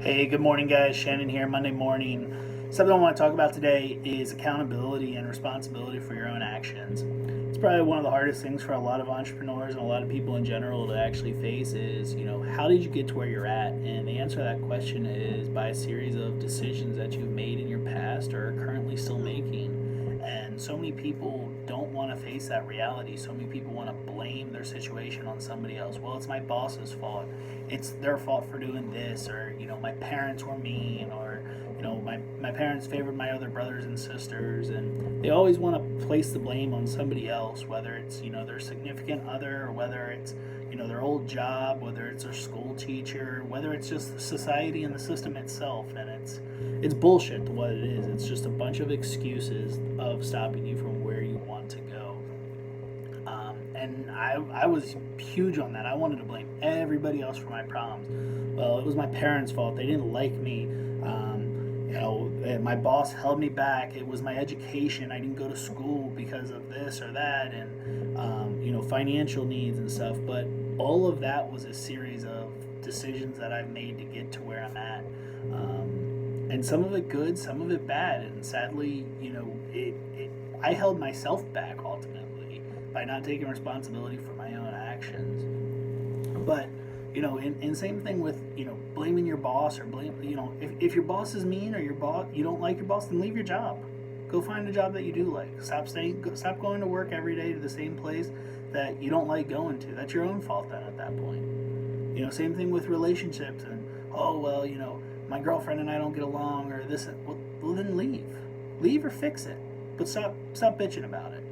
Hey, good morning, guys. Shannon here, Monday morning. Something I want to talk about today is accountability and responsibility for your own actions. It's probably one of the hardest things for a lot of entrepreneurs and a lot of people in general to actually face is, how did you get to where you're at? And the answer to that question is by a series of decisions that you've made in your past or are currently still making. And so many people don't want to face that reality. So many people want to blame their situation on somebody else. Well, it's my boss's fault. It's their fault for doing this, or my parents were mean, or my parents favored my other brothers and sisters, and they always want to place the blame on somebody else, whether it's their significant other, or whether it's their old job, whether it's their school teacher, whether it's just society and the system itself. And it's bullshit to what it is. It's just a bunch of excuses of stopping you from where you want to go. And I was huge on that. I wanted to blame everybody else for my problems. Well, it was my parents' fault. They didn't like me. My boss held me back. It was my education. I didn't go to school because of this or that, and financial needs and stuff. But all of that was a series of decisions that I've made to get to where I'm at. And some of it good, some of it bad. And sadly, I held myself back ultimately by not taking responsibility for my own actions. But and same thing with blaming your boss, or if your boss is mean, or you don't like your boss, then leave your job. Go find a job that you do like. Stop going to work every day to the same place that you don't like going to. That's your own fault then at that point. Same thing with relationships, and my girlfriend and I don't get along, or this. Well then leave or fix it, but stop bitching about it.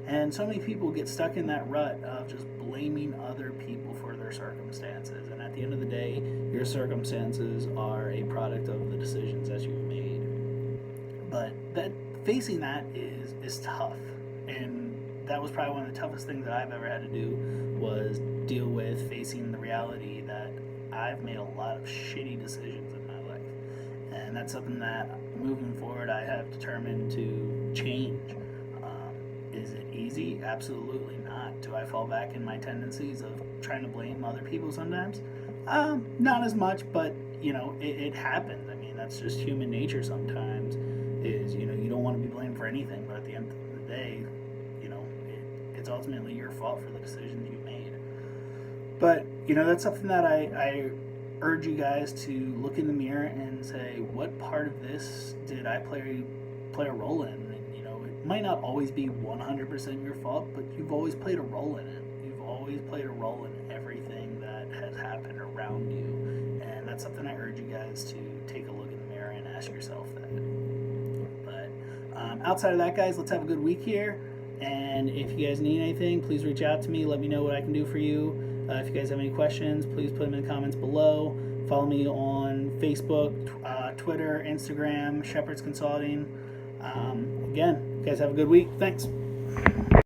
And so many people get stuck in that rut of just blaming other people for their circumstances. And at the end of the day, your circumstances are a product of the decisions that you've made. But facing that is tough. And that was probably one of the toughest things that I've ever had to do, was deal with facing the reality that I've made a lot of shitty decisions in my life. And that's something that moving forward I have determined to change. Is it easy? Absolutely not. Do I fall back in my tendencies of trying to blame other people sometimes? Not as much, but it happens. I mean, that's just human nature sometimes. Is you don't want to be blamed for anything, but at the end of the day, it's ultimately your fault for the decisions you made. But that's something that I urge you guys to look in the mirror and say, what part of this did I play a role in? Might not always be 100% your fault, but you've always played a role in it. You've always played a role in everything that has happened around you. And that's something I urge you guys to take a look in the mirror and ask yourself that. But outside of that, guys, let's have a good week here. And if you guys need anything, please reach out to me. Let me know what I can do for you. If you guys have any questions, please put them in the comments below. Follow me on Facebook, Twitter, Instagram, Shepherd's Consulting. Again, you guys have a good week. Thanks.